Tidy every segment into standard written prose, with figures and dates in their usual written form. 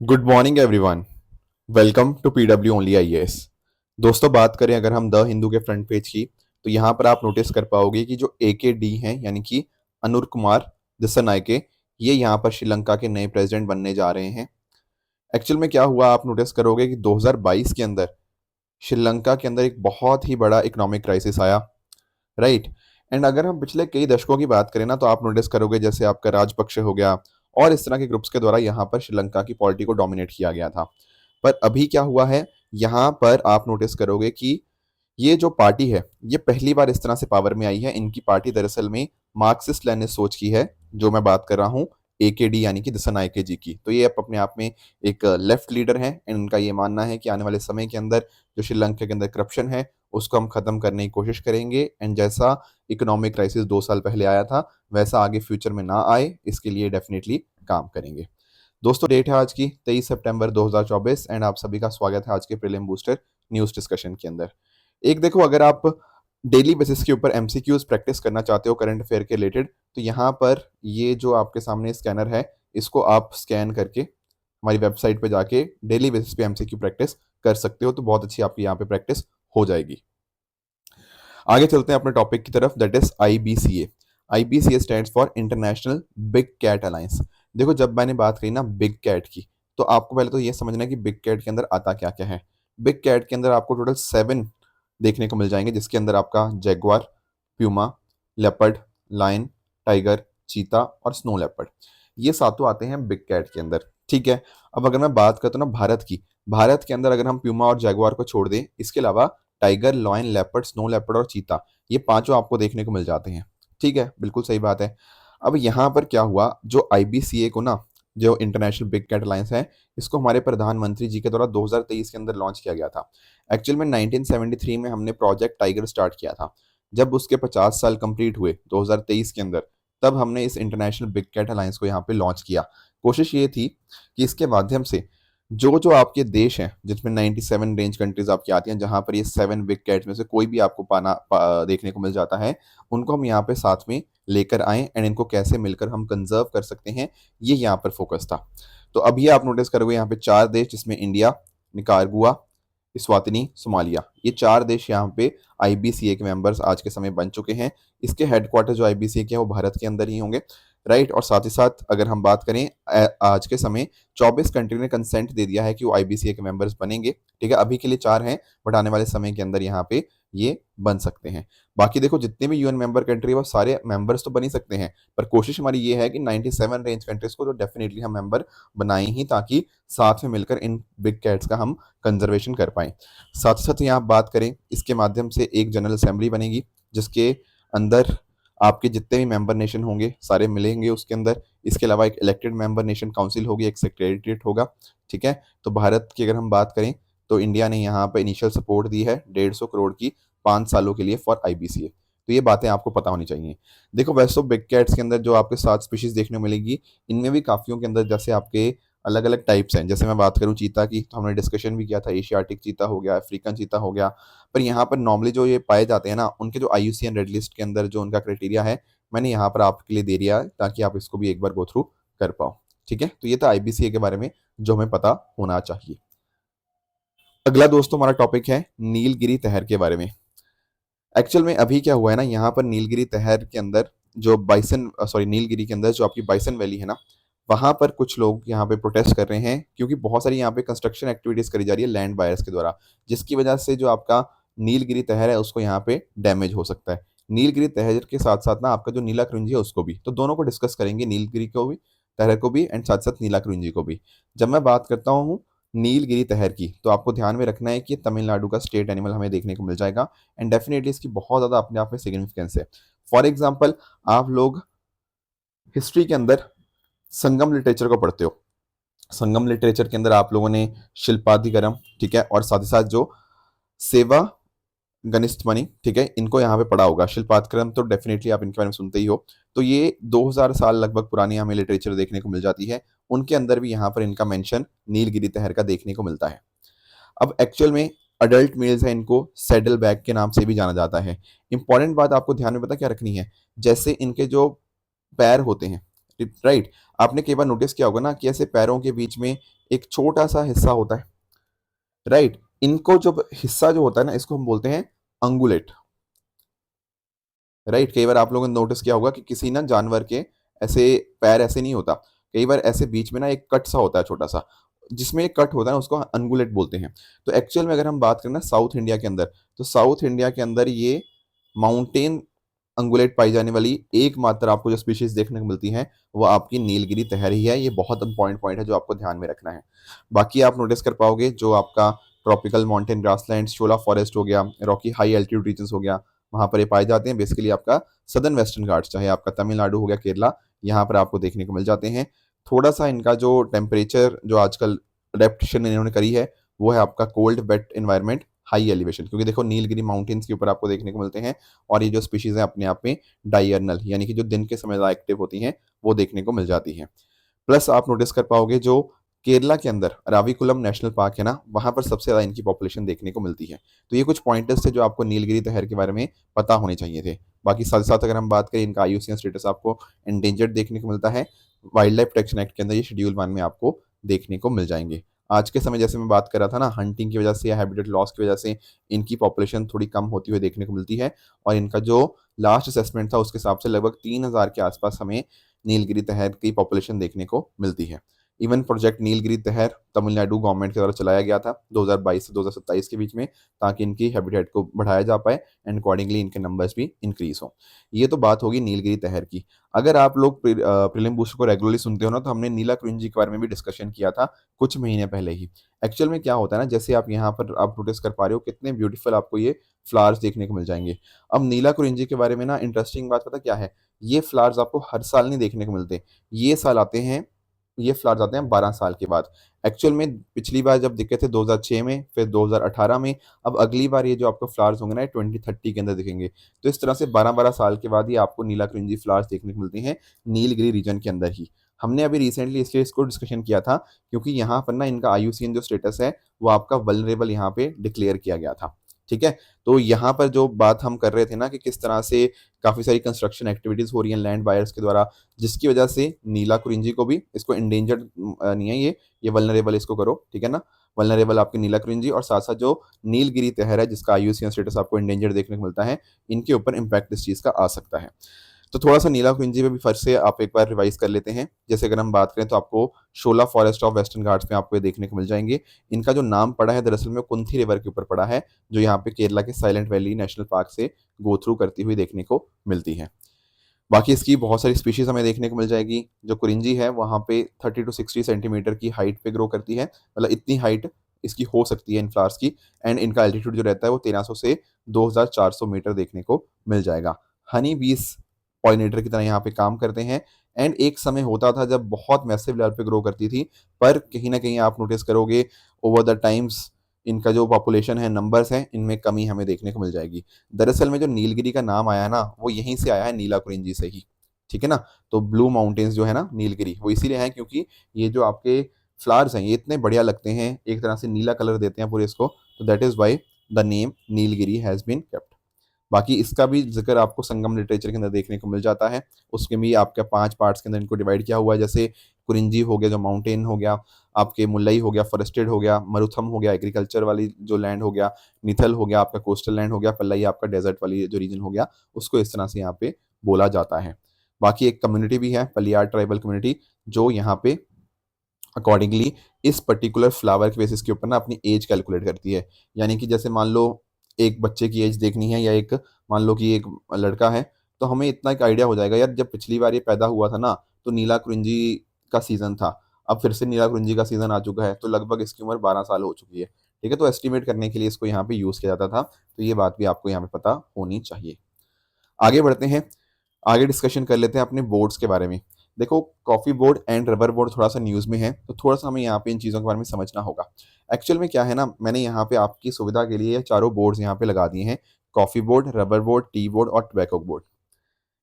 Good morning everyone. Welcome to PW only IAS. दोस्तों, बात करें अगर हम द हिंदू के फ्रंट पेज की, तो यहाँ पर आप नोटिस कर पाओगे कि जो AKD हैं, यानी कि अनुर कुमार दिस्सनायके, ये यहाँ पर श्रीलंका के नए प्रेसिडेंट बनने जा रहे हैं। एक्चुअल में क्या हुआ, आप नोटिस करोगे कि 2022 के अंदर श्रीलंका के अंदर एक बहुत ही बड़ा इकोनॉमिक क्राइसिस आया, राइट। एंड अगर हम पिछले कई दशकों की बात करें ना, तो आप नोटिस करोगे जैसे आपका राजपक्षे हो गया और इस तरह के ग्रुप्स के द्वारा यहाँ पर श्रीलंका की पॉलिटी को डोमिनेट किया गया था। पर अभी क्या हुआ है, यहाँ पर आप नोटिस करोगे कि ये जो पार्टी है, ये पहली बार इस तरह से पावर में आई है। इनकी पार्टी दरअसल में मार्क्सिस्ट लेनिस्ट सोच की है, जो मैं बात कर रहा हूँ AKD यानी कि दिस्सनायके जी की। तो ये अपने आप में एक लेफ्ट लीडर हैं एंड इनका ये मानना है कि आने वाले समय के अंदर जो श्रीलंका के अंदर करप्शन है, उसको हम खत्म करने की कोशिश करेंगे एंड जैसा इकोनॉमिक क्राइसिस 2 साल पहले आया था, वैसा आगे फ्यूचर में ना आए, इसके लिए डेफिनेटली काम करेंगे। दोस्तों, डेट है आज की 23 सितंबर 2024 एंड आप सभी का स्वागत है आज के प्रीलिम बूस्टर न्यूज़ डिस्कशन के अंदर। एक देखो, अगर आप डेली बेसिस के ऊपर MCQs प्रैक्टिस करना चाहते हो करंट अफेयर के रिलेटेड, तो यहाँ पर ये जो आपके सामने स्कैनर है, इसको आप स्कैन करके हमारी वेबसाइट पे जाके डेली बेसिस पे MCQ प्रैक्टिस कर सकते हो। तो बहुत अच्छी आपकी यहाँ पे प्रैक्टिस हो जाएगी। आगे चलते हैं अपने टॉपिक की तरफ, that is IBCA। IBCA stands for international big cat alliance. देखो, जब मैंने बात करी ना बिग कैट की, तो आपको पहले तो ये समझना है कि बिग कैट के अंदर आता क्या क्या है। बिग कैट के अंदर आपको टोटल 7 देखने को मिल जाएंगे, जिसके अंदर आपका jaguar, puma, leopard, lion, tiger, cheetah और स्नो लेपर्ड, ये सातों आते हैं बिग कैट के अंदर। ठीक है। अब अगर मैं बात करता हूँ ना भारत की, भारत के अंदर अगर हम प्यूमा और जैगवार को छोड़ दें, इसके अलावा tiger, lion, leopard, snow leopard और चीता, ये पांचों आपको देखने को मिल जाते हैं। ठीक है, बिल्कुल सही बात है। अब यहाँ पर क्या हुआ, जो IBCA को ना, जो इंटरनेशनल बिग कैट अलायंस है, इसको हमारे प्रधानमंत्री जी के द्वारा 2023 के अंदर लॉन्च किया गया था। एक्चुअल में 1973 में हमने प्रोजेक्ट टाइगर स्टार्ट किया था। जब उसके 50 साल कंप्लीट हुए 2023 के अंदर, तब हमने इस इंटरनेशनल बिग कैट अलायंस को यहाँ पे लॉन्च किया। कोशिश ये थी कि इसके माध्यम से जो जो आपके देश हैं, जिसमें 97 रेंज कंट्रीज आपकी आती हैं, जहां पर ये 7 बिग कैट्स में से कोई भी आपको देखने को मिल जाता है, उनको हम यहाँ पे साथ में लेकर आए एंड इनको कैसे मिलकर हम कंजर्व कर सकते हैं, ये यहाँ पर फोकस था। तो अभी आप नोटिस करोगे यहाँ पे 4 देश, जिसमें इंडिया, निकारागुआ, इस्वातिनी, सोमालिया, ये 4 देश यहाँ पे IBCA के मेंबर्स आज के समय बन चुके हैं। इसके हेडक्वार्टर जो IBCA के हैं, वो भारत के अंदर ही होंगे, राइट। और साथ ही साथ अगर हम बात करें, आज के समय 24 कंट्री ने कंसेंट दे दिया है कि वो IBCA के मेंबर्स बनेंगे। ठीक है, अभी के लिए 4 हैं, बट आने वाले समय के अंदर यहाँ पे ये बन सकते हैं। बाकी देखो, जितने भी UN मेंबर कंट्री है, वो सारे मेंबर्स तो बन ही सकते हैं, पर कोशिश हमारी ये है कि 97 रेंज कंट्रीज को तो डेफिनेटली हम मेंबर बनाएं ही, ताकि साथ में मिलकर इन बिग कैट्स का हम कंजर्वेशन कर पाएं। साथ साथ यहाँ बात करें, इसके माध्यम से एक जनरल असेंबली बनेगी, जिसके अंदर आपके जितने भी मेंबर नेशन होंगे सारे मिलेंगे उसके अंदर। इसके अलावा एक इलेक्टेड मेंबर नेशन काउंसिल होगी, एक सेक्रेटरीट होगा। ठीक है। तो भारत की अगर हम बात करें, तो इंडिया ने यहाँ पर इनिशियल सपोर्ट दी है 150 करोड़ की 5 सालों के लिए फॉर IBCA। तो ये बातें आपको पता होनी चाहिए। देखो, वैसे तो बिग कैट्स के अंदर जो आपके 7 स्पीशीज देखने को मिलेगी, इनमें भी काफियों के अंदर जैसे आपके अलग अलग टाइप्स हैं। जैसे मैं बात करूं चीता की, तो हमने डिस्कशन भी किया था, एशियाटिक चीता हो गया, अफ्रीकन चीता हो गया। पर यहाँ पर नॉर्मली जो ये पाए जाते हैं ना, उनके जो IUCN रेड लिस्ट के अंदर जो उनका क्राइटेरिया है, मैंने यहाँ पर आपके लिए दे दिया है, ताकि आप इसको भी एक बार गो थ्रू कर पाओ। ठीक है, तो ये था IBCA के बारे में जो हमें पता होना चाहिए। अगला दोस्तों हमारा टॉपिक है नीलगिरी तहर के बारे में। एक्चुअल में अभी क्या हुआ है ना, यहाँ पर नीलगिरी तहर के अंदर जो बाइसन सॉरी नीलगिरी के अंदर जो आपकी बाइसन वैली है ना, वहां पर कुछ लोग यहाँ पे प्रोटेस्ट कर रहे हैं, क्योंकि बहुत सारी यहाँ पे कंस्ट्रक्शन एक्टिविटीज करी जा रही है लैंड बायर्स के द्वारा, जिसकी वजह से जो आपका नीलगिरी तहर है, उसको यहाँ पे डैमेज हो सकता है। नीलगिरी तहर के साथ साथ ना आपका जो नीला कृंजी है, उसको भी, तो दोनों को डिस्कस करेंगे, नीलगिरी को भी, तहर को भी एंड साथ साथ नीला कृंजी को भी। जब मैं बात करता हूँ नीलगिरी तहर की, तो आपको ध्यान में रखना है कि ये तमिलनाडु का स्टेट एनिमल हमें देखने को मिल जाएगा एंड डेफिनेटली इसकी बहुत ज़्यादा अपने आप में सिग्निफिकेंस है। फॉर एग्जाम्पल, आप लोग हिस्ट्री के अंदर संगम लिटरेचर को पढ़ते हो। संगम लिटरेचर के अंदर आप लोगों ने शिल्पाधिकरम, ठीक है, और साथ ही साथ जो सेवा गनिस्थमणि, ठीक है, इनको यहाँ पे पढ़ा होगा। शिल्पाधिकरम तो डेफिनेटली आप इनके बारे में सुनते ही हो। तो ये 2000 साल लगभग पुरानी हमें लिटरेचर देखने को मिल जाती है। उनके अंदर भी यहाँ पर इनका मेंशन नीलगिरी तहर का देखने को मिलता है। अब एक्चुअल में अडल्ट मेल्स है, इनको सैडल बैग के नाम से भी जाना जाता है। इंपॉर्टेंट बात आपको ध्यान में पता क्या रखनी है, जैसे इनके जो पैर होते हैं, राइट, आपने कई बार नोटिस किया होगा ना कि ऐसे पैरों के बीच में एक छोटा सा हिस्सा होता है, राइट। इनको जो हिस्सा जो होता है ना, इसको हम बोलते हैं अंगुलेट, राइट। कई बार आप लोगों ने नोटिस किया होगा कि किसी ना जानवर के ऐसे पैर ऐसे नहीं होता, कई बार ऐसे बीच में ना एक कट सा होता है छोटा सा, जिसमें एक कट होता है ना, उसको अनगुलेट बोलते हैं। तो एक्चुअल में अगर हम बात करें ना साउथ इंडिया के अंदर, तो साउथ इंडिया के अंदर ये माउंटेन अंगुलेट पाई जाने वाली एकमात्र आपको जो स्पीशीज देखने को मिलती है, वो आपकी नीलगिरी तहर ही है। ये बहुत इंपॉर्टेंट पॉइंट है जो आपको ध्यान में रखना है। बाकी आप नोटिस कर पाओगे जो आपका ट्रॉपिकल माउंटेन ग्रासलैंड, शोला फॉरेस्ट हो गया, रॉकी हाई एल्टीट्यूड रीजन हो गया, वहां पर ये पाए जाते हैं। बेसिकली आपका सदर्न वेस्टर्न घाट्स, चाहे आपका तमिलनाडु हो गया, केरला, यहाँ पर आपको देखने को मिल जाते हैं। थोड़ा सा इनका जो टेम्परेचर जो आजकल अडेप्टेशन इन्होंने करी है, वो है आपका cold wet environment, high elevation, क्योंकि देखो नीलगिरी माउंटेन्स के ऊपर आपको देखने को मिलते हैं। और ये जो स्पीशीज है अपने आप में डायर्नल, यानी कि जो दिन के समय ज़्यादा एक्टिव होती हैं, वो देखने को मिल जाती हैं। प्लस आप नोटिस कर पाओगे जो केरला के अंदर राविकुलम नेशनल पार्क है ना, वहां पर सबसे ज्यादा इनकी पॉपुलेशन देखने को मिलती है। तो ये कुछ पॉइंटर्स थे जो आपको नीलगिरी तहर के बारे में पता होने चाहिए थे। बाकी साथ साथ अगर हम बात करें, इनका आईयूसीएन स्टेटस आपको एंडेंजर्ड देखने को मिलता है। वाइल्ड लाइफ प्रोटेक्शन एक्ट के अंदर ये शेड्यूल 1 में आपको देखने को मिल जाएंगे। आज के समय जैसे मैं बात कर रहा था ना, हंटिंग की वजह से या हैबिटेट लॉस की वजह से इनकी पॉपुलेशन थोड़ी कम होती हुई देखने को मिलती है। और इनका जो लास्ट असेसमेंट था उसके हिसाब से लगभग 3,000 के आसपास हमें नीलगिरी तहर की पॉपुलेशन देखने को मिलती है। इवन प्रोजेक्ट नीलगिरी तहर तमिलनाडु गवर्नमेंट के द्वारा चलाया गया था 2022 से 2027 के बीच में, ताकि इनकी हैबिटेट को बढ़ाया जा पाए एंड अकॉर्डिंगली इनके नंबर्स भी इंक्रीज हो। ये तो बात होगी नीलगिरी तहर की। अगर आप लोग प्रीलिम बूस्टर को रेगुलरली सुनते हो ना, तो हमने नीला कुरिंजी के बारे में भी डिस्कशन किया था कुछ महीने पहले ही। एक्चुअल में क्या होता है ना, जैसे आप यहाँ पर आप नोटिस कर पा रहे हो कितने ब्यूटीफुल आपको ये फ्लावर्स देखने को मिल जाएंगे। अब नीला कुरिंजी के बारे में ना इंटरेस्टिंग बात पता क्या है, ये फ्लावर्स आपको हर साल नहीं देखने को मिलते। ये साल आते हैं, ये फ्लावर्स आते हैं 12 साल के बाद। एक्चुअल में पिछली बार जब दिखे थे 2006 में, फिर 2018 में, अब अगली बार ये जो आपको फ्लावर्स होंगे ना 2030 के अंदर दिखेंगे। तो इस तरह से 12-12 साल के बाद ही आपको नीला कुरिंजी फ्लावर्स देखने को मिलते हैं नीलगिरी रीजन के अंदर ही। हमने अभी रिसेंटली इसलिए इसको डिस्कशन किया था क्योंकि यहाँ पर ना इनका आईयूसीएन जो स्टेटस है, वो आपका वल्नरेबल यहाँ पे डिक्लेयर किया गया था। ठीक है। तो यहाँ पर जो बात हम कर रहे थे ना कि किस तरह से काफी सारी कंस्ट्रक्शन एक्टिविटीज हो रही हैं लैंड बायर्स के द्वारा, जिसकी वजह से नीला कुरिंजी को भी, इसको इंडेंजर्ड नहीं है ये वल्नरेबल इसको करो, ठीक है ना। वल्नरेबल आपकी नीला कुरिंजी, और साथ साथ जो नीलगिरी तहर है जिसका आईयूसीएन स्टेटस आपको इंडेंजर्ड देखने को मिलता है, इनके ऊपर इम्पैक्ट इस चीज का आ सकता है। तो थोड़ा सा नीला कुरिंजी पे भी फर्स्ट से आप एक बार रिवाइज कर लेते हैं। जैसे अगर हम बात करें तो आपको शोला फॉरेस्ट ऑफ वेस्टर्न घाट्स में आपको ये देखने को मिल जाएंगे। इनका जो नाम पड़ा है दरअसल में कुंथी रिवर के ऊपर पड़ा है, जो यहाँ पे केरला के साइलेंट वैली नेशनल पार्क से गो थ्रू करती हुई देखने को मिलती है। बाकी इसकी बहुत सारी स्पीशीज हमें देखने को मिल जाएगी। जो कुरिंजी है वहाँ पे 30 to 60 सेंटीमीटर की हाइट पे ग्रो करती है, मतलब इतनी हाइट इसकी हो सकती है इन फ्लावर्स की। एंड इनका एल्टीट्यूड जो रहता है वो 1300 से 2400 मीटर देखने को मिल जाएगा। हनी बीस पॉलिनेटर की तरह यहाँ पे काम करते हैं। एंड एक समय होता था जब बहुत मैसिव लेवल पे ग्रो करती थी, पर कहीं ना कहीं आप नोटिस करोगे ओवर द टाइम्स इनका जो पॉपुलेशन है, नंबर्स हैं, इनमें कमी हमें देखने को मिल जाएगी। दरअसल में जो नीलगिरी का नाम आया है ना, वो यहीं से आया है, नीला कुरिंजी से ही। ठीक है ना। तो ब्लू माउंटेन्स जो है ना नीलगिरी, वो इसीलिए है क्योंकि ये जो आपके फ्लावर्स हैं ये इतने बढ़िया लगते हैं, एक तरह से नीला कलर देते हैं पूरे इसको। तो that is why the name Nilgiri has been kept. बाकी इसका भी जिक्र आपको संगम लिटरेचर के अंदर देखने को मिल जाता है। उसके भी आपके 5 पार्ट्स के अंदर इनको डिवाइड किया हुआ है। जैसे कुरिंजी हो गया जो माउंटेन हो गया, आपके मुलई हो गया फॉरेस्टेड हो गया, मरुथम हो गया एग्रीकल्चर वाली जो लैंड हो गया, निथल हो गया आपका कोस्टल लैंड हो गया, पल्लई आपका डेजर्ट वाली जो रीजन हो गया, उसको इस तरह से यहाँ पे बोला जाता है। बाकी एक कम्युनिटी भी है पलियार ट्राइबल कम्युनिटी, जो यहाँ पे अकॉर्डिंगली इस पर्टिकुलर फ्लावर के बेसिस के ऊपर ना अपनी एज कैलकुलेट करती है। यानी कि जैसे मान लो एक बच्चे की एज देखनी है, या एक मान लो कि एक लड़का है, तो हमें इतना एक आइडिया हो जाएगा यार जब पिछली बार ये पैदा हुआ था ना, तो नीला कुरिंजी का सीजन था, अब फिर से नीला कुरिंजी का सीजन आ चुका है, तो लगभग इसकी उम्र 12 साल हो चुकी है। ठीक है। तो एस्टिमेट करने के लिए इसको यहाँ पे यूज किया जाता था। तो ये बात भी आपको यहाँ पे पता होनी चाहिए। आगे बढ़ते हैं, आगे डिस्कशन कर लेते हैं अपने बोर्ड्स के बारे में। देखो coffee board and rubber board थोड़ा सा न्यूज़ में है, तो थोड़ा सा हमें यहाँ पे इन चीज़ों के बारे में समझना होगा। एक्चुअल में क्या है ना, मैंने यहाँ पे आपकी सुविधा के लिए ये चारों बोर्ड्स यहाँ पे लगा दिए हैं, coffee board, rubber board, tea board और टबैको बोर्ड।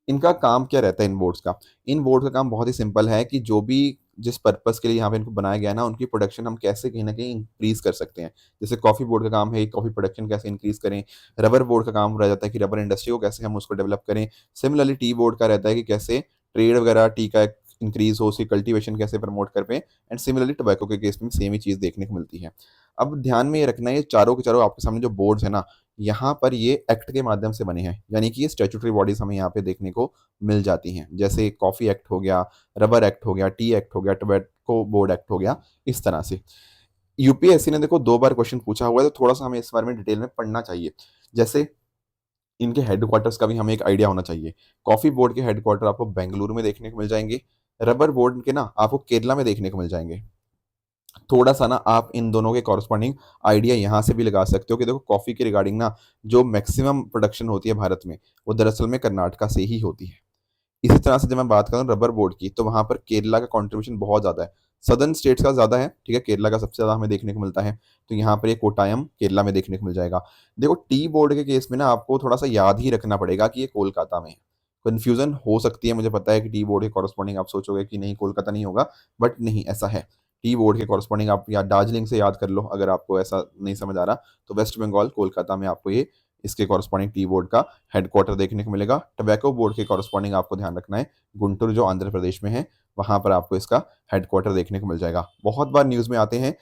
इनका काम क्या रहता है इन बोर्ड्स का? इन बोर्ड का काम बहुत ही सिंपल है कि जो भी जिस पर्पस के लिए यहाँ पे इनको बनाया गया है ना, उनकी प्रोडक्शन हम कैसे कहीं ना कहीं इंक्रीज कर सकते हैं। जैसे कॉफी बोर्ड का काम है कॉफी प्रोडक्शन कैसे इंक्रीज करें, रबर बोर्ड का काम रह जाता है कि रबर इंडस्ट्री को कैसे हम उसको डेवलप करें, सिमिलरली टी बोर्ड का रहता है कि कैसे ट्रेड वगैरह टी का इंक्रीज हो, उसकी कल्टीवेशन कैसे प्रमोट कर पाए। एंड सिमिलरली टोबैको के केस में सेम ही चीज़ देखने को मिलती है। अब ध्यान में ये रखना है, ये चारों के चारों आपके सामने जो बोर्ड्स है ना, यहाँ पर ये एक्ट के माध्यम से बने हैं, यानी कि ये स्टैट्यूटरी बॉडीज हमें यहाँ पे देखने को मिल जाती हैं, जैसे कॉफी एक्ट हो गया, रबर एक्ट हो गया, टी एक्ट हो गया, टोबैको बोर्ड एक्ट हो गया, इस तरह से। यूपीएससी ने देखो 2 बार क्वेश्चन पूछा हुआ है, तो थोड़ा सा हमें इस बारे में डिटेल में पढ़ना चाहिए। जैसे इनके हेडक्वार्टर्स का भी हमें एक आइडिया होना चाहिए। कॉफी बोर्ड के हेडक्वार्टर आपको बेंगलुरु में देखने को मिल जाएंगे, रबर बोर्ड के ना आपको केरला में देखने को मिल जाएंगे। थोड़ा सा ना आप इन दोनों के कॉरस्पॉन्डिंग आइडिया यहाँ से भी लगा सकते हो कि देखो कॉफी के रिगार्डिंग ना जो मैक्सिमम प्रोडक्शन होती है भारत में, वो दरअसल में कर्नाटका से ही होती है। इसी तरह से जब मैं बात करूँ रबर बोर्ड की, तो वहां पर केरला का कंट्रीब्यूशन बहुत ज्यादा है, सदर्न स्टेट्स का ज्यादा है, ठीक है, केरला का सबसे ज्यादा हमें देखने को मिलता है। तो यहाँ पर ये कोटायम केरला में देखने को मिल जाएगा। देखो टी बोर्ड के केस में ना आपको थोड़ा सा याद ही रखना पड़ेगा कि ये कोलकाता में है। कन्फ्यूजन हो सकती है, मुझे पता है कि टी बोर्ड के कॉरस्पॉन्डिंग आप सोचोगे कि नहीं कोलकाता नहीं होगा, बट नहीं, ऐसा है। टी बोर्ड के कॉरस्पॉन्डिंग आप या दार्जिलिंग से याद कर लो, अगर आपको ऐसा नहीं समझ आ रहा, तो वेस्ट बंगाल कोलकाता में आपको ये इसके कॉरस्पॉन्डिंग टी बोर्ड का हेडक्वार्टर देखने को मिलेगा। टोबैको बोर्ड के कॉरस्पॉन्डिंग आपको ध्यान रखना है, गुंटूर जो आंध्र प्रदेश में है, वहां पर आपको इसका हेडक्वार्टर देखने को मिल जाएगा। बहुत बार न्यूज में आते हैं।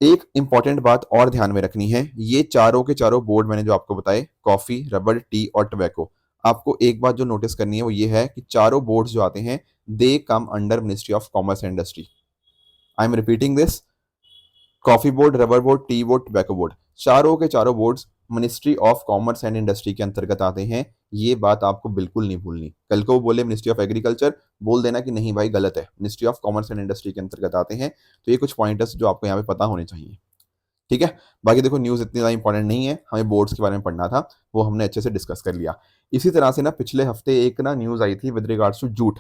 एक इंपॉर्टेंट बात और ध्यान में रखनी है, ये चारों के चारों बोर्ड मैंने जो आपको बताए, कॉफी, रबर, टी और टोबैको, आपको एक बात जो नोटिस करनी है वो ये है कि चारों बोर्ड्स जो आते हैं, they come under ministry of commerce and industry. I am repeating this, coffee board, rubber board, tea board, tobacco board, चारों के चारों boards ministry of commerce and industry के अंतर्गत आते हैं। ये बात आपको बिल्कुल नहीं भूलनी। कल को वो बोले मिनिस्ट्री ऑफ एग्रीकल्चर, बोल देना कि नहीं भाई गलत है, ministry of commerce and industry के अंतर्गत आते हैं। तो ये कुछ पॉइंटर्स जो आपको यहाँ पे पता होने चाहिए, ठीक है। बाकी देखो न्यूज इतनी ज्यादा इंपॉर्टेंट नहीं है, हमें बोर्ड्स के बारे में पढ़ना था, वो हमने अच्छे से डिस्कस कर लिया। इसी तरह से ना पिछले हफ्ते एक ना न्यूज आई थी विद रिगार्ड्स टू जूट,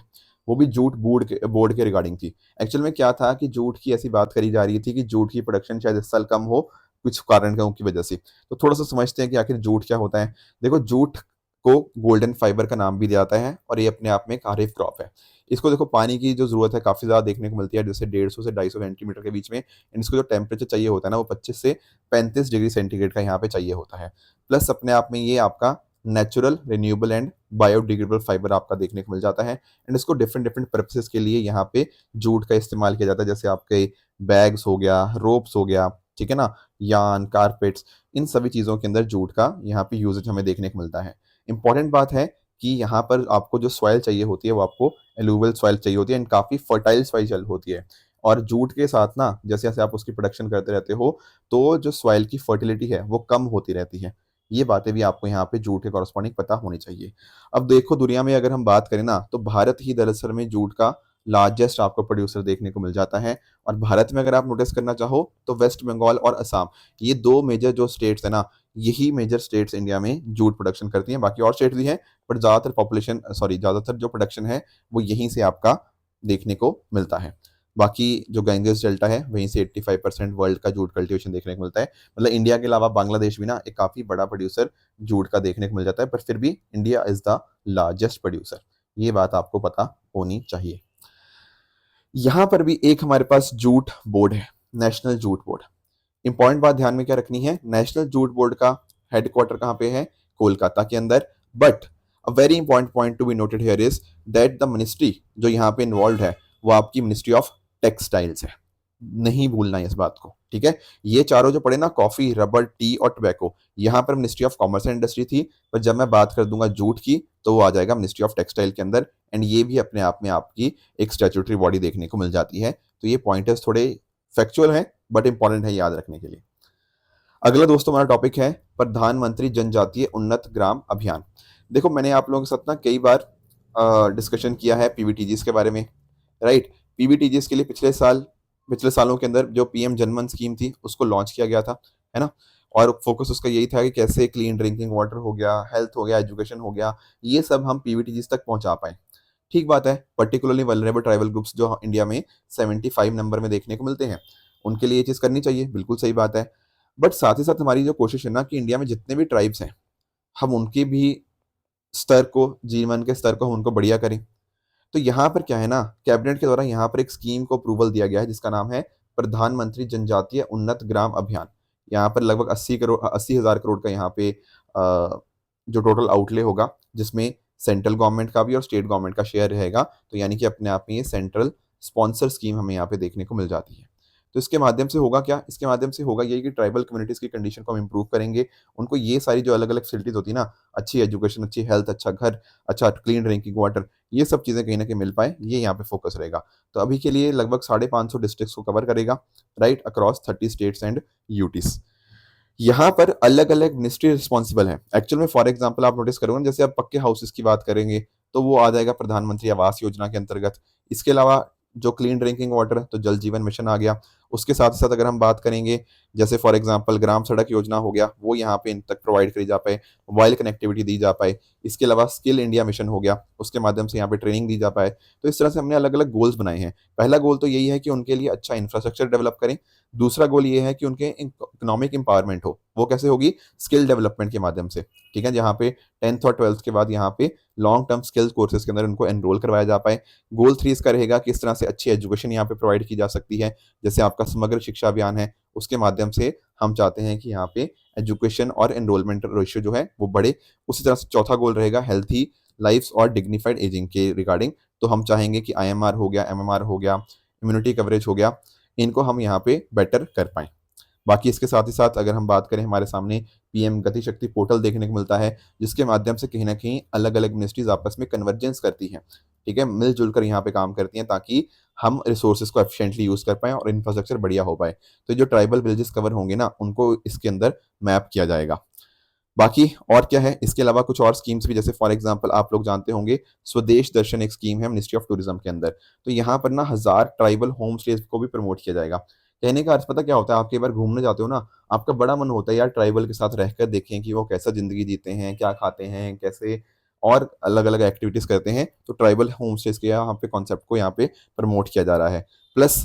वो भी जूट बोर्ड के रिगार्डिंग थी। एक्चुअल में क्या था कि जूट की ऐसी बात करी जा रही थी कि जूट की प्रोडक्शन शायद इस साल कम हो, कुछ कारणों की वजह से। तो थोड़ा सा समझते हैं कि आखिर जूट क्या होता है। देखो जूट को गोल्डन फाइबर का नाम भी दिया जाता है, और ये अपने आप में एक खरीफ क्रॉप है। इसको देखो पानी की जो जरूरत है काफी ज्यादा देखने को मिलती है, जैसे 150 से 250 सेंटीमीटर के बीच में। इसको जो टेम्परेचर चाहिए होता है ना, वो 25 से 35 डिग्री सेंटीग्रेड का यहाँ पे चाहिए होता है। प्लस अपने आप में ये आपका natural, renewable and biodegradable fibre आपका देखने को मिल जाता है। एंड इसको डिफरेंट डिफरेंट पर्पसेस के लिए यहाँ पे जूट का इस्तेमाल किया जाता है, जैसे आपके बैग्स हो गया, रोप्स हो गया, ठीक है ना, यान, कारपेट्स, इन सभी चीज़ों के अंदर जूट का यहाँ पे यूजेज हमें देखने को मिलता है। इंपॉर्टेंट बात है कि यहाँ पर आपको जो सॉइल चाहिए होती है वो आपको एलुवियल सॉइल चाहिए होती है, एंड काफ़ी फर्टाइल सॉइल होती है। और जूट के साथ ना जैसे जैसे आप उसकी प्रोडक्शन करते रहते हो, तो जो सॉइल की फर्टिलिटी है वो कम होती रहती है। ये बातें भी आपको यहाँ पे जूट के कॉरस्पॉन्डिंग पता होनी चाहिए। अब देखो दुनिया में अगर हम बात करें ना, तो भारत ही दरअसल में जूट का लार्जेस्ट आपको प्रोड्यूसर देखने को मिल जाता है। और भारत में अगर आप नोटिस करना चाहो तो वेस्ट बंगाल और असम, ये 2 मेजर जो स्टेट्स है ना, यही मेजर स्टेट्स इंडिया में जूट प्रोडक्शन करती हैं। बाकी और स्टेट्स भी हैं, बट ज़्यादातर जो प्रोडक्शन है वो यहीं से आपका देखने को मिलता है। बाकी जो गैंजेस डेल्टा है वहीं से 85% वर्ल्ड का जूट कल्टीवेशन देखने को मिलता है। मतलब इंडिया के अलावा बांग्लादेश भी ना एक काफ़ी बड़ा प्रोड्यूसर जूट का देखने को मिल जाता है, पर फिर भी India is the largest producer. ये बात आपको पता होनी चाहिए। यहाँ पर भी एक हमारे पास जूट बोर्ड है, नेशनल जूट बोर्ड। इंपॉर्टेंट बात ध्यान में क्या रखनी है, नेशनल जूट बोर्ड का हेडक्वार्टर कहाँ पे है, कोलकाता के अंदर। But a very important point to be noted here is that the ministry जो यहाँ पे इन्वॉल्व है वो आपकी मिनिस्ट्री ऑफ टेक्सटाइल्स है। नहीं भूलना है इस बात को, ठीक है। ये चारों जो पड़े ना, कॉफी, रबर, टी और टोबैको, यहाँ पर ministry of commerce and industry थी, पर जब मैं बात कर दूंगा जूट की तो वो आ जाएगा मिनिस्ट्री ऑफ टेक्सटाइल के अंदर। एंड ये भी अपने आप में आपकी एक स्टैट्यूटरी बॉडी देखने को मिल जाती है। तो ये पॉइंटर्स थोड़े फैक्चुअल हैं, बट इंपॉर्टेंट है याद रखने के लिए। अगला दोस्तों हमारा टॉपिक है प्रधानमंत्री जनजातीय उन्नत ग्राम अभियान। देखो मैंने आप लोगों के साथ ना कई बार डिस्कशन किया है पीवीटीजीस के बारे में, राइट। पीवीटीजीस के लिए पिछले सालों के अंदर जो पीएम जनमन स्कीम थी उसको लॉन्च किया गया था, है ना। और फोकस उसका यही था कि कैसे क्लीन ड्रिंकिंग वाटर हो गया, हेल्थ हो गया, एजुकेशन हो गया, ये सब हम पीवीटीजीस तक पहुंचा पाए। ठीक बात है, पर्टिकुलरली वल्नरेबल ट्राइबल ग्रुप्स जो इंडिया में 75 नंबर में देखने को मिलते हैं, उनके लिए ये चीज़ करनी चाहिए, बिल्कुल सही बात है। बट साथ ही साथ हमारी जो कोशिश है ना कि इंडिया में जितने भी ट्राइब्स हैं, हम उनके भी स्तर को, जीवन के स्तर को हम उनको बढ़िया करें। तो यहाँ पर क्या है ना, कैबिनेट के द्वारा यहाँ पर एक स्कीम को अप्रूवल दिया गया है जिसका नाम है प्रधानमंत्री जनजातीय उन्नत ग्राम अभियान। यहाँ पर लगभग 80,000 करोड़ का यहाँ पे जो टोटल आउटले होगा, जिसमें सेंट्रल गवर्नमेंट का भी और स्टेट गवर्नमेंट का शेयर रहेगा, तो यानी कि अपने आप में ये सेंट्रल स्पॉन्सर स्कीम हमें यहाँ पे देखने को मिल जाती है। तो इसके माध्यम से होगा क्या, इसके माध्यम से होगा ये कि ट्राइबल कम्युनिटीज़ की कंडीशन को हम इंप्रूव करेंगे। उनको ये सारी जो अलग अलग फैसिलिटीज़ होती है ना, अच्छी एजुकेशन, अच्छी हेल्थ, अच्छा घर, अच्छा क्लीन ड्रिंकिंग वाटर, ये सब चीज़ें कहीं ना कहीं मिल पाए, ये यहाँ पे फोकस रहेगा। तो अभी के लिए लगभग 550 डिस्ट्रिक्ट्स को कवर करेगा, right, across 30 states and UTs. यहाँ पर अलग अलग मिनिस्ट्री रिस्पॉन्सिबल है एक्चुअल में। फॉर एग्जाम्पल आप नोटिस करोगे जैसे आप पक्के हाउसेस की बात करेंगे तो वो आ जाएगा प्रधानमंत्री आवास योजना के अंतर्गत। इसके अलावा जो क्लीन ड्रिंकिंग वाटर तो जल जीवन मिशन आ गया। उसके साथ साथ अगर हम बात करेंगे जैसे फॉर एग्जांपल ग्राम सड़क योजना हो गया, वो यहाँ पे इन तक प्रोवाइड करी जा पाए, मोबाइल कनेक्टिविटी दी जा पाए। इसके अलावा स्किल इंडिया मिशन हो गया, उसके माध्यम से यहाँ पे ट्रेनिंग दी जा पाए। तो इस तरह से हमने अलग अलग गोल्स बनाए हैं। पहला गोल तो यही है कि उनके लिए अच्छा इंफ्रास्ट्रक्चर डेवलप करें। दूसरा गोल ये है कि उनके इकोनॉमिक एम्पावरमेंट हो, वो कैसे होगी, स्किल डेवलपमेंट के माध्यम से, ठीक है, जहाँ पे 10th और 12th के बाद यहाँ पे लॉन्ग टर्म स्किल्स कोर्सेज के अंदर उनको एनरोल करवाया जा पाए। गोल 3 इसका रहेगा कि इस तरह से अच्छी एजुकेशन यहाँ पे प्रोवाइड की जा सकती है, जैसे आपका समग्र शिक्षा अभियान है, उसके माध्यम से हम चाहते हैं कि यहाँ पे एजुकेशन और एनरोलमेंट रेशियो जो है वो बढ़े। उसी तरह से चौथा गोल रहेगा हेल्थी लाइफ और डिग्निफाइड एजिंग के रिगार्डिंग। तो हम चाहेंगे कि IMR हो गया, MMR हो गया, इम्यूनिटी कवरेज हो गया, इनको हम यहाँ पे बेटर कर पाएँ। बाकी इसके साथ ही साथ अगर हम बात करें, हमारे सामने PM गति शक्ति पोर्टल देखने को मिलता है, जिसके माध्यम से कहीं ना कहीं अलग अलग मिनिस्ट्रीज आपस में कन्वर्जेंस करती हैं, ठीक है, मिलजुल कर यहाँ पे काम करती हैं ताकि हम रिसोर्सेज को एफिशिएंटली यूज़ कर पाएँ और इंफ्रास्ट्रक्चर बढ़िया हो पाए। तो जो ट्राइबल विलेजेस कवर होंगे ना, उनको इसके अंदर मैप किया जाएगा। बाकी और क्या है, इसके अलावा कुछ और स्कीम्स भी, जैसे फॉर एग्जांपल आप लोग जानते होंगे स्वदेश दर्शन एक स्कीम है मिनिस्ट्री ऑफ टूरिज्म के अंदर। तो यहाँ पर ना 1000 ट्राइबल होम स्टेज को भी प्रमोट किया जाएगा। कहने का अर्थ पता क्या होता है, आप कई बार घूमने जाते हो ना, आपका बड़ा मन होता है यार ट्राइबल के साथ रहकर देखें कि वो कैसा जिंदगी जीते हैं, क्या खाते हैं, कैसे और अलग अलग एक्टिविटीज करते हैं। तो ट्राइबल होम स्टेज के यहाँ पे कॉन्सेप्ट को यहाँ पे प्रमोट किया जा रहा है। Plus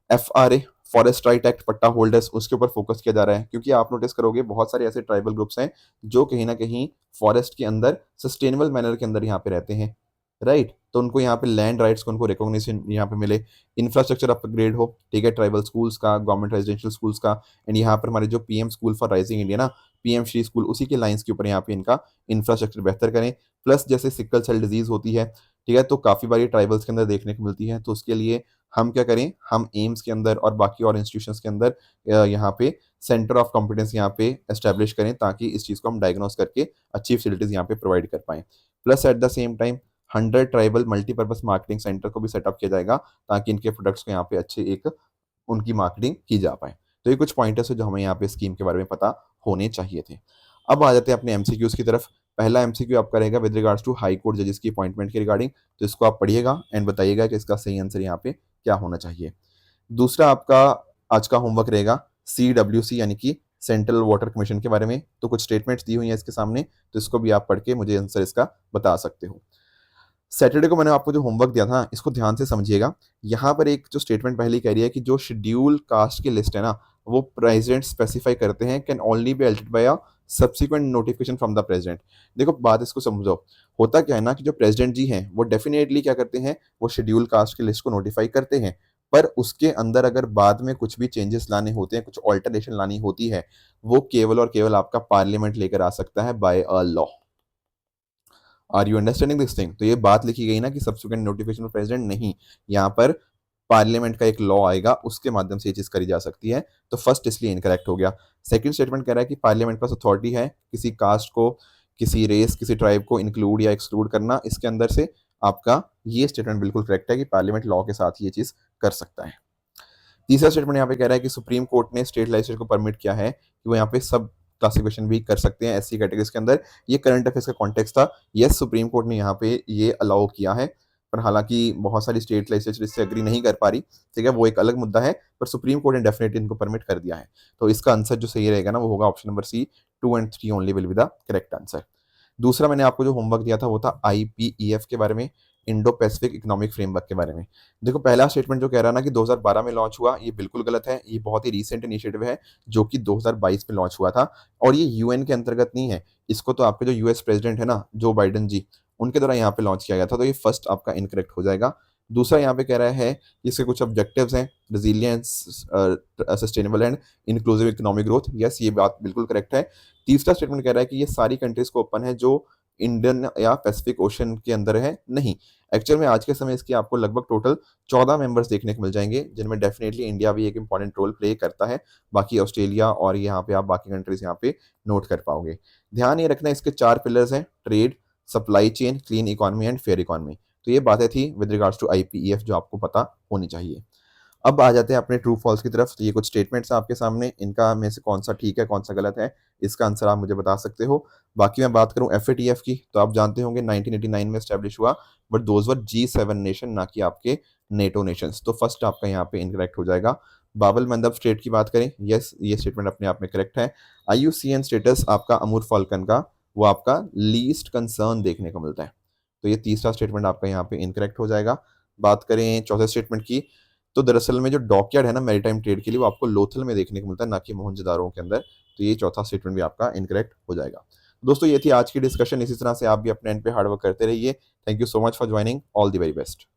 FRA forest right act पट्टा होल्डर्स, उसके ऊपर फोकस किया जा रहा है, क्योंकि आप नोटिस करोगे बहुत सारे ऐसे ट्राइबल ग्रुप्स हैं जो कहीं ना कहीं फॉरेस्ट के अंदर सस्टेनेबल मैनर के अंदर यहाँ पे रहते हैं, राइट। तो उनको यहाँ पे लैंड राइट्स को उनको रिकॉग्निशन यहाँ पे मिले, इंफ्रास्ट्रक्चर अपग्रेड हो, ठीक है, ट्राइबल स्कूल्स का, गवर्नमेंट रेजिडेंशियल स्कूल्स का। एंड यहाँ पर हमारे जो PM school for rising India ना, PM श्री स्कूल, उसी के लाइन्स के ऊपर यहाँ पे इनका इंफ्रास्ट्रक्चर बेहतर करें। प्लस जैसे सिकल सेल डिजीज होती है, ठीक है, तो काफ़ी बारी ट्राइबल्स के अंदर देखने को मिलती है। तो उसके लिए हम क्या करें, हम एम्स के अंदर और बाकी और इंस्टीट्यूशंस के अंदर यहाँ पे सेंटर ऑफ कॉम्पिटेंस यहाँ पे एस्टेब्लिश करें, ताकि इस चीज़ को हम डायग्नोस करके अच्छी फैसिलिटीज़ यहाँ पे प्रोवाइड कर पाएँ। Plus at the same time 100 tribal multipurpose marketing centre को भी सेटअप किया जाएगा, ताकि इनके प्रोडक्ट्स को यहाँ पे अच्छे एक उनकी मार्केटिंग की जा पाए। तो ये कुछ पॉइंटर्स है जो हमें यहाँ पे स्कीम के बारे में पता होने चाहिए थे। अब आ जाते हैं अपने MCQs की तरफ। पहला MCQ आपका रहेगा with regards to high court जजेस की अपॉइंटमेंट के रिगार्डिंग। तो इसको आप पढ़िएगा एंड बताइएगा कि इसका सही आंसर यहाँ पे क्या होना चाहिए। दूसरा आपका आज का होमवर्क रहेगा CWC यानी कि सेंट्रल वाटर कमीशन के बारे में। तो कुछ स्टेटमेंट्स दी हुई हैं इसके सामने, तो इसको भी आप पढ़ के मुझे आंसर इसका बता सकते हो। सैटरडे को मैंने आपको जो होमवर्क दिया था, इसको ध्यान से समझिएगा। यहाँ पर एक जो स्टेटमेंट पहले कह रही है कि जो शेड्यूल कास्ट की लिस्ट है ना, वो प्रेसिडेंट स्पेसिफाई करते हैं, can only be altered by a subsequent notification from the president. देखो बात इसको समझो, होता क्या है ना कि जो प्रेसिडेंट जी हैं वो डेफिनेटली क्या करते हैं, वो शेड्यूल कास्ट की लिस्ट को नोटिफाई करते हैं, पर उसके अंदर अगर बाद में कुछ भी चेंजेस लाने होते हैं, कुछ ऑल्टरेशन लानी होती है, वो केवल और केवल आपका पार्लियामेंट लेकर आ सकता है by a law. Are you understanding this thing? तो ये बात लिखी गई ना कि सब्सिक्वेंट नोटिफिकेशन ऑफ प्रेसिडेंट, नहीं, यहाँ पर पार्लियामेंट का एक लॉ आएगा, उसके माध्यम से ये चीज करी जा सकती है। तो फर्स्ट इसलिए इनकरेक्ट हो गया। सेकंड स्टेटमेंट कह रहा है कि पार्लियामेंट पास अथॉरिटी है किसी कास्ट को, किसी रेस, किसी ट्राइब को इंक्लूड या एक्सक्लूड करना। इसके अंदर से आपका ये स्टेटमेंट बिल्कुल करेक्ट है कि पार्लियामेंट लॉ के साथ ये चीज कर सकता है। तीसरा स्टेटमेंट यहाँ पे कह रहा है कि सुप्रीम कोर्ट ने स्टेट लेजिस्लेचर को परमिट किया है कि वो यहाँ पे सब क्लासिफिकेशन भी कर सकते हैं SC कैटेगरीज के अंदर। ये करंट अफेयर्स का कॉन्टेक्स्ट था। यस, सुप्रीम कोर्ट ने यहाँ पे ये अलाउ किया है, पर हालांकि बहुत सारी स्टेट लेजिस्लेचर इससे एग्री नहीं कर पा रही, ठीक है, वो एक अलग मुद्दा है, पर सुप्रीम कोर्ट ने डेफिनेटली इनको परमिट कर दिया है। तो इसका आंसर जो सही रहेगा ना, वो होगा option number C, 2 and 3 only will be the correct answer. दूसरा मैंने आपको जो होमवर्क दिया था वो था IPEF के बारे में, इंडो पैसिफिक इकोनॉमिक फ्रेमवर्क के बारे में। देखो पहला स्टेटमेंट जो कह रहा है ना कि 2012 में लॉन्च हुआ, ये बिल्कुल गलत है। ये बहुत ही रीसेंट इनिशिएटिव है जो कि 2022 में लॉन्च हुआ था, और ये UN के अंतर्गत नहीं है। इसको तो आपके जो US प्रेसिडेंट है ना, जो बाइडन जी, उनके द्वारा यहाँ पे लॉन्च किया गया था। तो ये फर्स्ट आपका इनकरेक्ट हो जाएगा। दूसरा यहाँ पे कह रहा है कि इसके कुछ ऑब्जेक्टिव्स हैं, resilience, sustainable and inclusive economic growth. Yes, ये बात बिल्कुल करेक्ट है। तीसरा स्टेटमेंट कह रहा है कि ये सारी कंट्रीज को ओपन है जो इंडियन या पैसिफिक ओशन के अंदर है, नहीं। एक्चुअल में आज के समय इसकी आपको लगभग टोटल 14 मेंबर्स देखने को मिल जाएंगे, जिनमें डेफिनेटली इंडिया भी एक इंपॉर्टेंट रोल प्ले करता है। बाकी ऑस्ट्रेलिया और यहाँ पे आप बाकी कंट्रीज यहाँ पे नोट कर पाओगे। ध्यान ये रखना, इसके 4 पिलर्स हैं: trade, supply chain, clean economy and fair economy. तो ये बातें थी विद रिगार्ड्स टू आईपीईएफ जो आपको पता होनी चाहिए। अब आ जाते हैं अपने ट्रू फॉल्स की तरफ। तो ये कुछ स्टेटमेंट्स हैं आपके सामने, इनका में से कौन सा ठीक है कौन सा गलत है, इसका आंसर आप मुझे बता सकते हो। बाकी मैं बात करूं एफएटीएफ की, तो आप जानते होंगे 1989 में स्टैब्लिश हुआ, but those were G7 nation, ना कि आपके नेटो नेशंस। तो फर्स्ट आपका यहाँ पे इनकरेक्ट हो जाएगा। बाबल मंदब स्टेट की बात करें, यस ये स्टेटमेंट अपने आप में करेक्ट है। IUCN स्टेटस आपका अमूर फाल्कन का, वो आपका लीस्ट कंसर्न देखने को मिलता है। तो ये तीसरा स्टेटमेंट आपका यहाँ पे इनकरेक्ट हो जाएगा। बात करें चौथे स्टेटमेंट की, तो दरअसल में जो डॉकयार्ड है ना मैरीटाइम ट्रेड के लिए, वो आपको लोथल में देखने को मिलता है, ना कि मोहनजोदारो के अंदर। तो ये चौथा स्टेटमेंट भी आपका इनकरेक्ट हो जाएगा। दोस्तों ये थी आज की डिस्कशन। इसी तरह से आप भी अपने एंड पे हार्डवर्क करते रहिए। Thank you so much for joining. All the very best.